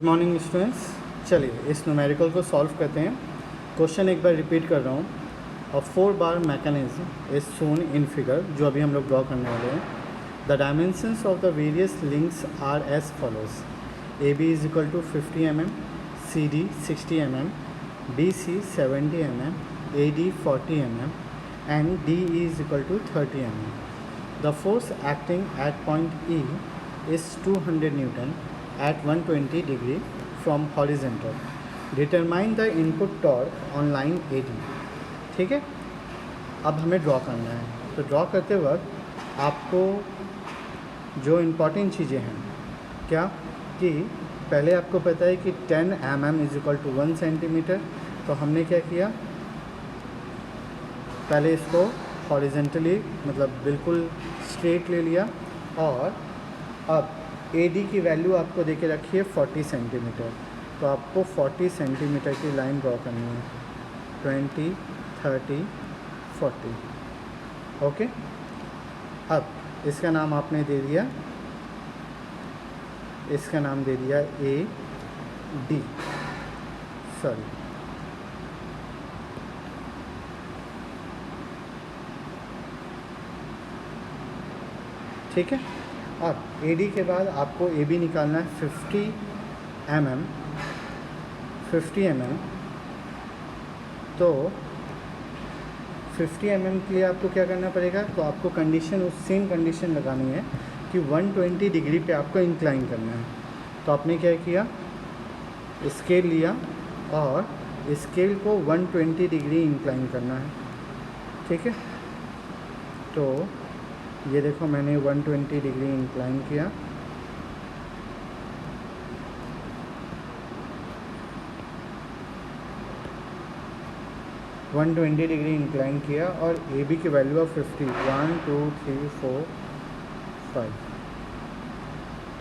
Good morning students. चलिए इस numerical को सॉल्व करते हैं। क्वेश्चन एक बार रिपीट कर रहा हूँ। A 4 bar mechanism is shown in figure, जो अभी हम लोग ड्रॉ करने वाले हैं। The dimensions of the various links are as follows: A B is equal to 50 mm, C D 60 mm, B C 70 mm, A D 40 mm and D is equal to 30 mm. The force acting at point E is 200 Newton at 120 degree from horizontal. Determine the input torque on line AD. ठीक है, अब हमें draw करना है। तो draw करते वक्त आपको जो इम्पॉर्टेंट चीज़ें हैं क्या, कि पहले आपको पता है कि 10 mm is equal to 1 centimetre. तो हमने क्या किया, पहले इसको हॉरिजेंटली मतलब बिल्कुल स्ट्रेट ले लिया, और अब AD की वैल्यू आपको देके रखी है 40 सेंटीमीटर। तो आपको 40 सेंटीमीटर की लाइन ड्रॉ करनी है, 20, 30, 40। ओके, अब इसका नाम आपने दे दिया, इसका नाम दे दिया AD, सॉरी ठीक है। और AD के बाद आपको AB निकालना है 50 mm। तो 50 mm के लिए आपको क्या करना पड़ेगा, तो आपको कंडीशन उस सेम कंडीशन लगानी है कि 120 डिग्री पे आपको इंक्लाइन करना है। तो आपने क्या किया, स्केल लिया और स्केल को 120 डिग्री इंक्लाइन करना है। ठीक है, तो ये देखो मैंने 120 डिग्री इंक्लाइन किया। डिग्री इंक्लाइन किया और AB की वैल्यू ऑफ 50, 1 2 3 4 5।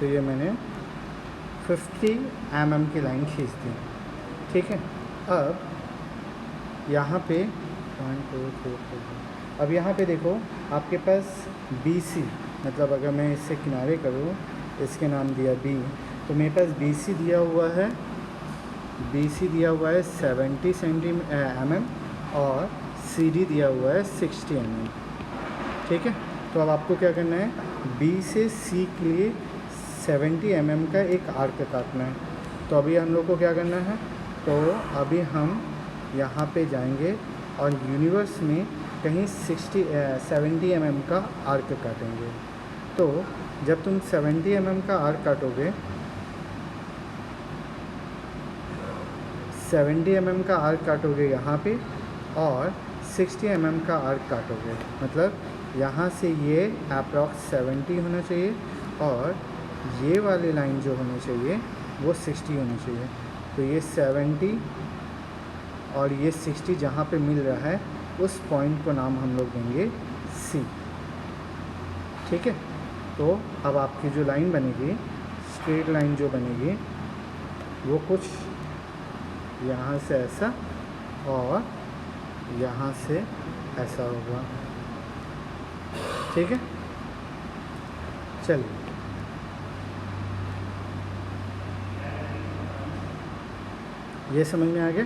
तो ये मैंने 50 mm की लाइन खींच दी। ठीक है, अब यहाँ पे 1 2 3 4, अब यहाँ पे देखो आपके पास BC, मतलब अगर मैं इससे किनारे करूँ, इसके नाम दिया B, तो मेरे पास BC दिया हुआ है, BC दिया हुआ है 70 mm और CD दिया हुआ है 60 mm। ठीक है, तो अब आपको क्या करना है, B से C के लिए 70 mm का एक आर्क काटना है। तो अभी हम लोग को क्या करना है, तो अभी हम यहाँ पे जाएंगे और यूनिवर्स में कहीं 70 mm का आर्क काटेंगे। तो जब तुम 70 mm का आर्क काटोगे, 70 mm का आर्क काटोगे यहाँ पे, और 60 mm का आर्क काटोगे, मतलब यहाँ से ये अप्रॉक्स 70 होना चाहिए और ये वाली लाइन जो होनी चाहिए वो 60 होनी चाहिए। तो ये 70 और ये 60 जहाँ पे मिल रहा है, उस पॉइंट को नाम हम लोग देंगे C। ठीक है, तो अब आपकी जो लाइन बनेगी, स्ट्रेट लाइन जो बनेगी, वो कुछ यहाँ से ऐसा और यहाँ से ऐसा होगा। ठीक है, चलिए ये समझ में आ गया।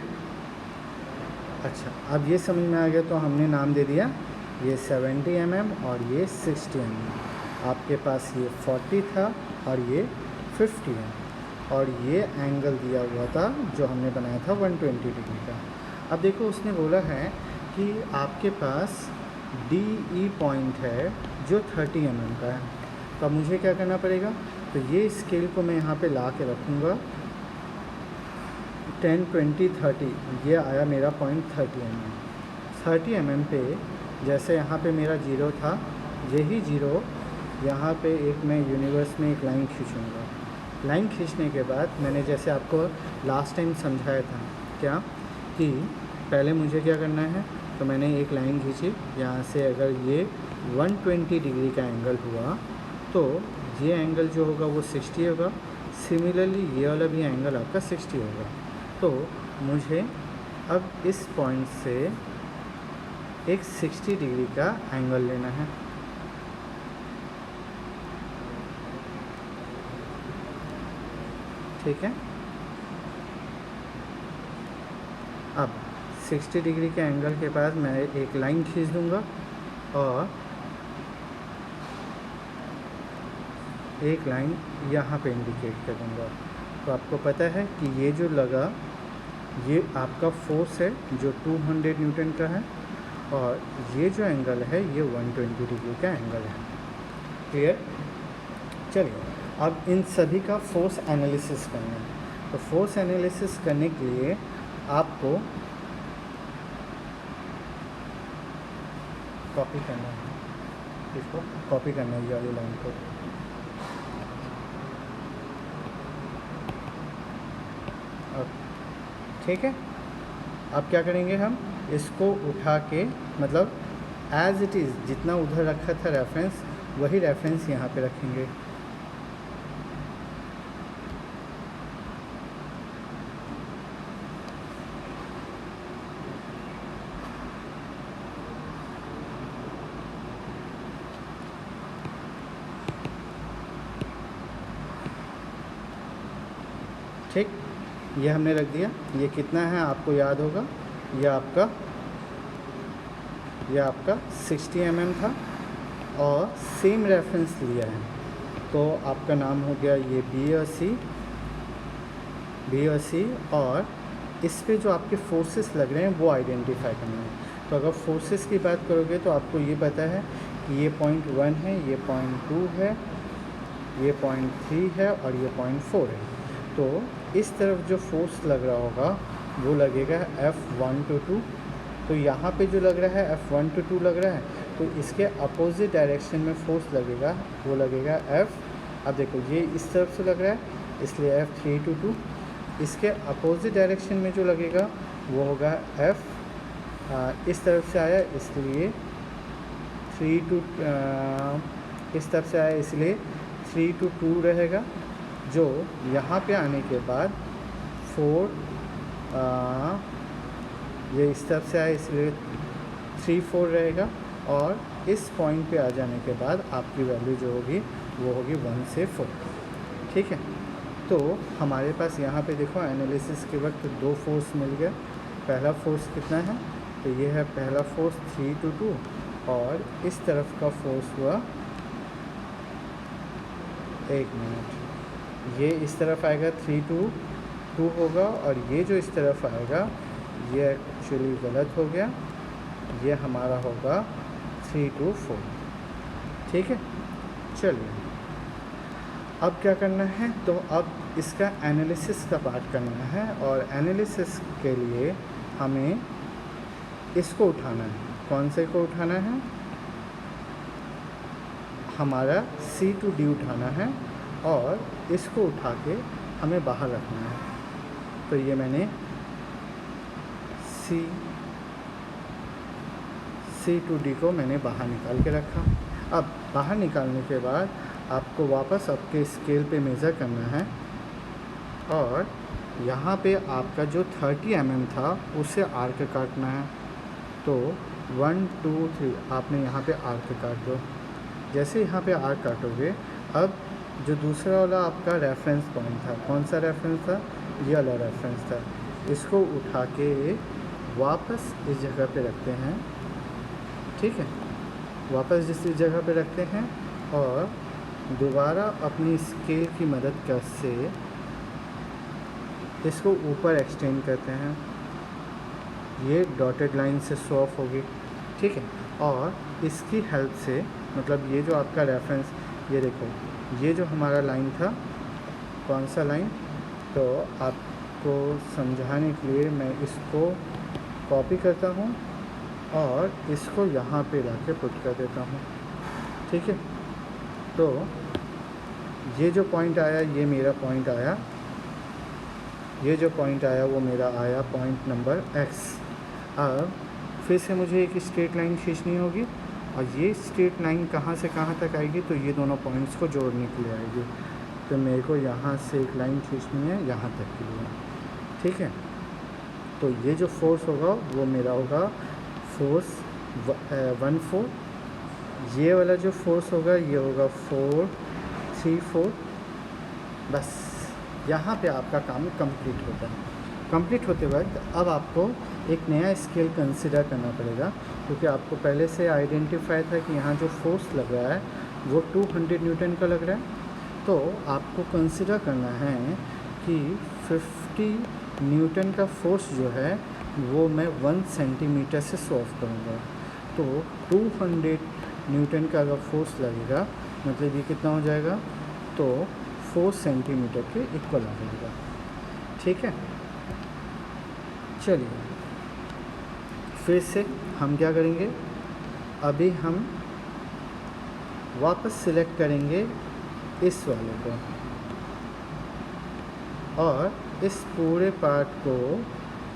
अच्छा, अब ये समझ में आ गया, तो हमने नाम दे दिया, ये 70 mm और ये 60 mm। आपके पास ये 40 था और ये 50 है, और ये एंगल दिया हुआ था जो हमने बनाया था 120 डिग्री का। अब देखो उसने बोला है कि आपके पास DE पॉइंट है जो 30 mm का है। तो अब मुझे क्या करना पड़ेगा, तो ये स्केल को मैं यहाँ पे ला के रखूँगा, 10 20 30, ये आया मेरा पॉइंट 30 mm पे। जैसे यहाँ पे मेरा जीरो था, यही जीरो यहाँ पे एक मैं यूनिवर्स में एक लाइन खींचूँगा। लाइन खींचने के बाद मैंने जैसे आपको लास्ट टाइम समझाया था क्या, कि पहले मुझे क्या करना है, तो मैंने एक लाइन खींची यहाँ से, अगर ये 120 डिग्री का एंगल हुआ तो ये एंगल जो होगा वो 60 होगा। सिमिलरली ये वाला भी एंगल आपका 60 होगा। तो मुझे अब इस पॉइंट से एक 60 डिग्री का एंगल लेना है। ठीक है, अब 60 डिग्री के एंगल के पास मैं एक लाइन खींच दूँगा और एक लाइन यहाँ पे इंडिकेट कर दूँगा। तो आपको पता है कि ये जो लगा ये आपका फोर्स है जो 200 न्यूटन का है, और ये जो एंगल है ये 120 डिग्री का एंगल है। क्लियर? चलिए अब इन सभी का फोर्स एनालिसिस करना है। तो फोर्स एनालिसिस करने के लिए आपको कॉपी करना है, इसको कॉपी करना है ये वाली लाइन को। ठीक है, अब क्या करेंगे, हम इसको उठा के मतलब एज इट इज़ जितना उधर रखा था रेफरेंस वही रेफरेंस यहाँ पे रखेंगे। ठीक, ये हमने रख दिया। ये कितना है आपको याद होगा, ये आपका 60 mm था और सेम रेफरेंस लिया है, तो आपका नाम हो गया ये बी और सी, और इस पे जो आपके फोर्सेस लग रहे हैं वो आइडेंटिफाई करना है। तो अगर फोर्सेस की बात करोगे तो आपको ये पता है कि ये 0.1 है, ये 0.2 है, ये 0.3 है और ये 0.4 है। तो इस तरफ जो फोर्स लग रहा होगा वो लगेगा F1 to 2। तो यहाँ पे जो लग रहा है F1 to 2 लग रहा है, तो इसके अपोजिट डायरेक्शन में फोर्स लगेगा वो लगेगा F। अब देखो ये इस तरफ से लग रहा है इसलिए F3 to 2। इसके अपोजिट डायरेक्शन में जो लगेगा वो होगा F, इस तरफ से आया इसलिए 3 to इस तरफ से आया इसलिए 3 to 2 रहेगा, जो यहाँ पे आने के बाद 4 ये इस तरफ से आया इसलिए 3 4 रहेगा, और इस पॉइंट पे आ जाने के बाद आपकी वैल्यू जो होगी वो होगी 1 से 4। ठीक है, तो हमारे पास यहाँ पे देखो एनालिसिस के वक्त 2 फोर्स मिल गया। पहला फोर्स कितना है, तो ये है पहला फोर्स 3 to 2, और इस तरफ का फोर्स हुआ 1 मिनट, ये इस तरफ आएगा 3 to 2 होगा, और ये जो इस तरफ आएगा ये एक्चुअली गलत हो गया, ये हमारा होगा 3 to 4। ठीक है, चलिए अब क्या करना है, तो अब इसका एनालिसिस का पार्ट करना है, और एनालिसिस के लिए हमें इसको उठाना है। कौन से को उठाना है, हमारा C to D उठाना है, और इसको उठा के हमें बाहर रखना है। तो ये मैंने C to D को मैंने बाहर निकाल के रखा। अब बाहर निकालने के बाद आपको वापस आपके स्केल पे मेज़र करना है, और यहाँ पे आपका जो 30 mm था उसे आर्क काटना है। तो 1 2 3 आपने यहाँ पे आर्क काट दो। जैसे यहाँ पे आर्क काटोगे, अब जो दूसरा वाला आपका रेफरेंस पॉइंट था, कौन सा रेफरेंस था, ये वाला रेफरेंस था, इसको उठा के वापस इस जगह पे रखते हैं। ठीक है, वापस जिस जगह पे रखते हैं, और दोबारा अपनी स्केल की मदद से इसको ऊपर एक्सटेंड करते हैं। ये डॉटेड लाइन से शो ऑफ होगी। ठीक है, और इसकी हेल्प से मतलब ये जो आपका रेफरेंस, ये देखो ये जो हमारा लाइन था, कौन सा लाइन, तो आपको समझाने के लिए मैं इसको कॉपी करता हूँ और इसको यहाँ पे लाके पुट कर देता हूँ। ठीक है, तो ये जो पॉइंट आया ये मेरा पॉइंट आया, ये जो पॉइंट आया वो मेरा आया पॉइंट नंबर X। अब फिर से मुझे एक स्ट्रेट लाइन खींचनी होगी, और ये स्ट्रेट लाइन कहाँ से कहाँ तक आएगी, तो ये दोनों पॉइंट्स को जोड़ने के लिए आएगी। तो मेरे को यहाँ से एक लाइन खींचनी है यहाँ तक के लिए। ठीक है, तो ये जो फोर्स होगा वो मेरा होगा फोर्स 1 4, ये वाला जो फोर्स होगा ये होगा 4 3 4। बस यहाँ पे आपका काम कंप्लीट होता है। कंप्लीट होते वक्त अब आपको एक नया स्केल कंसिडर करना पड़ेगा, क्योंकि आपको पहले से आइडेंटिफाई था कि यहाँ जो फोर्स लग रहा है वो 200 न्यूटन का लग रहा है। तो आपको कंसिडर करना है कि 50 न्यूटन का फोर्स जो है वो मैं 1 सेंटीमीटर से सॉल्व करूँगा। तो 200 न्यूटन का अगर फोर्स लगेगा मतलब ये कितना हो जाएगा, तो 4 सेंटीमीटर के इक्वल आ जाएगा। ठीक है, चलिए फिर से हम क्या करेंगे, अभी हम वापस सिलेक्ट करेंगे इस वाले को और इस पूरे पार्ट को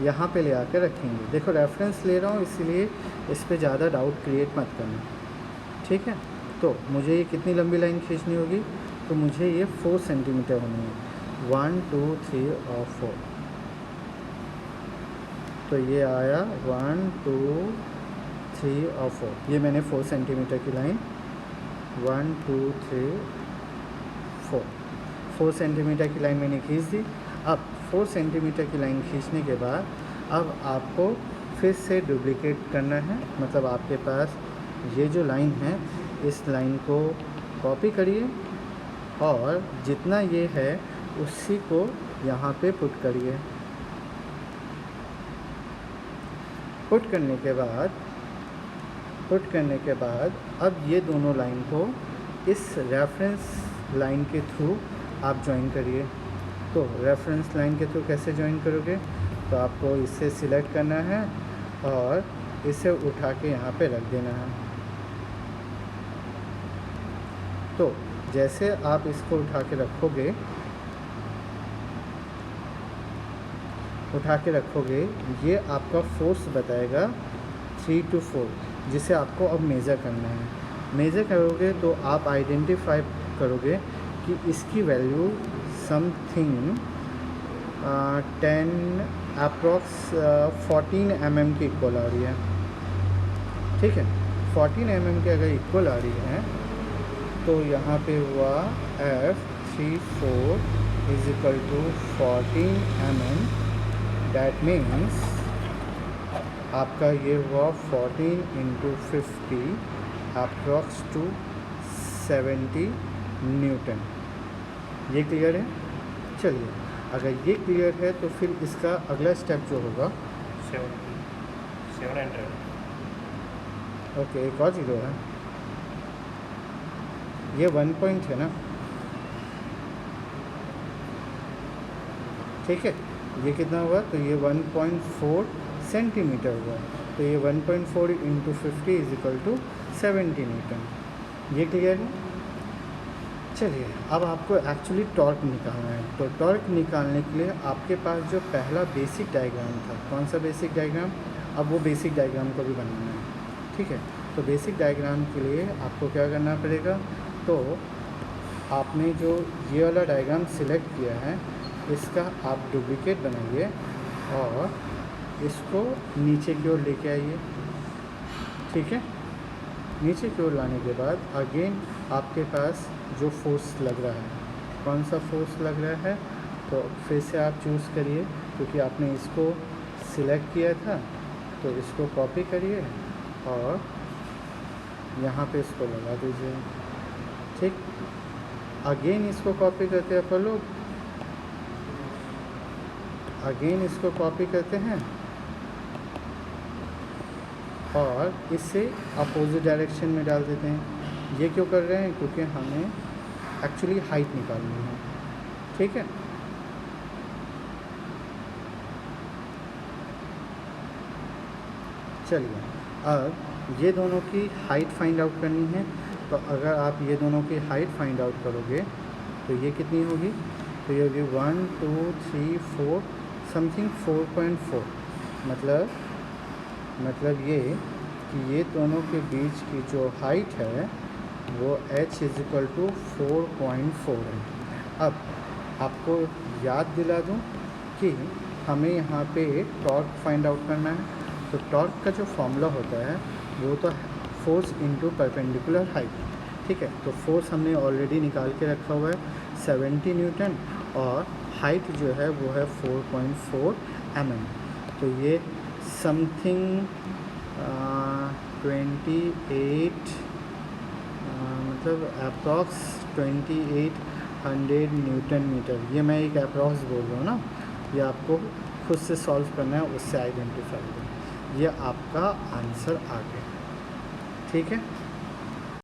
यहाँ पे ले आकर रखेंगे। देखो रेफरेंस ले रहा हूँ इसलिए इस पे ज़्यादा डाउट क्रिएट मत करना, ठीक है। तो मुझे ये कितनी लंबी लाइन खींचनी होगी, तो मुझे ये 4 सेंटीमीटर होनी है, 1 2 3 और 4। तो ये आया 1 2 3 और 4, ये मैंने 4 सेंटीमीटर की लाइन 1 2 3 4 सेंटीमीटर की लाइन मैंने खींच दी। अब 4 सेंटीमीटर की लाइन खींचने के बाद अब आपको फिर से डुप्लिकेट करना है, मतलब आपके पास ये जो लाइन है इस लाइन को कॉपी करिए और जितना ये है उसी को यहाँ पे पुट करिए। पुट करने के बाद अब ये दोनों लाइन को इस रेफरेंस लाइन के थ्रू आप ज्वाइन करिए। तो रेफरेंस लाइन के थ्रू कैसे ज्वाइन करोगे, तो आपको इसे सिलेक्ट करना है और इसे उठा के यहाँ पे रख देना है। तो जैसे आप इसको उठा के रखोगे ये आपका फोर्स बताएगा 3 to 4, जिसे आपको अब मेज़र करना है। मेज़र करोगे तो आप आइडेंटिफाई करोगे कि इसकी वैल्यू समथिंग 10 अप्रॉक्स 14 mm के इक्वल आ रही है। ठीक है, 14 mm के अगर इक्वल आ रही है तो यहाँ पे हुआ F34 is equal to 14 mm। That means आपका ये हुआ 14 × 50 अप्रॉक्स टू 70 न्यूटन। ये क्लियर है। चलिए अगर ये क्लियर है तो फिर इसका अगला स्टेप जो होगा 700। ओके, एक और जीरो है, ये 1 पॉइंट है ना, ठीक है। ये कितना हुआ, तो ये 1.4 सेंटीमीटर हुआ। तो ये 1.4 × 50 इज इक्वल टू 70 न्यूटन। ये क्लियर है। चलिए अब आपको एक्चुअली टॉर्क निकालना है। तो टॉर्क निकालने के लिए आपके पास जो पहला बेसिक डायग्राम था, कौन सा बेसिक डायग्राम, अब वो बेसिक डायग्राम को भी बनाना है। ठीक है, तो बेसिक डायग्राम के लिए आपको क्या करना पड़ेगा, तो आपने जो ये वाला डायग्राम सिलेक्ट किया है इसका आप डुप्लिकेट बनाइए और इसको नीचे की ओर लेके आइए। ठीक है, नीचे की ओर लाने के बाद अगेन आपके पास जो फोर्स लग रहा है, कौन सा फोर्स लग रहा है, तो फिर से आप चूज़ करिए, क्योंकि आपने इसको सिलेक्ट किया था। तो इसको कॉपी करिए और यहाँ पे इसको लगा दीजिए। ठीक, अगेन इसको कॉपी करते हैं अपन लोग, अगेन इसको कॉपी करते हैं और इससे अपोजिट डायरेक्शन में डाल देते हैं। ये क्यों कर रहे हैं, क्योंकि हमें एक्चुअली हाइट निकालनी है। ठीक है, चलिए अब ये दोनों की हाइट फाइंड आउट करनी है। तो अगर आप ये दोनों की हाइट फाइंड आउट करोगे तो ये कितनी होगी, तो ये होगी 1 2 3 4 समथिंग 4.4। मतलब ये कि ये दोनों के बीच की जो हाइट है वो h इज इक्वल टू 4.4 है। अब आपको याद दिला दूं कि हमें यहाँ पे टॉर्क फाइंड आउट करना है। तो टॉर्क का जो फॉर्मूला होता है वो तो फोर्स इनटू परपेंडिकुलर हाइट। ठीक है, तो फोर्स हमने ऑलरेडी निकाल के रखा हुआ है 70 न्यूटन और हाइट जो है वो है 4.4 mm। तो ये समथिंग 28 मतलब अप्रॉक्स 2800 न्यूटन मीटर। ये मैं एक अप्रॉक्स बोल रहा हूँ ना, ये आपको खुद से सॉल्व करना है, उससे आइडेंटिफाई करना। ये आपका आंसर आ गया, ठीक है।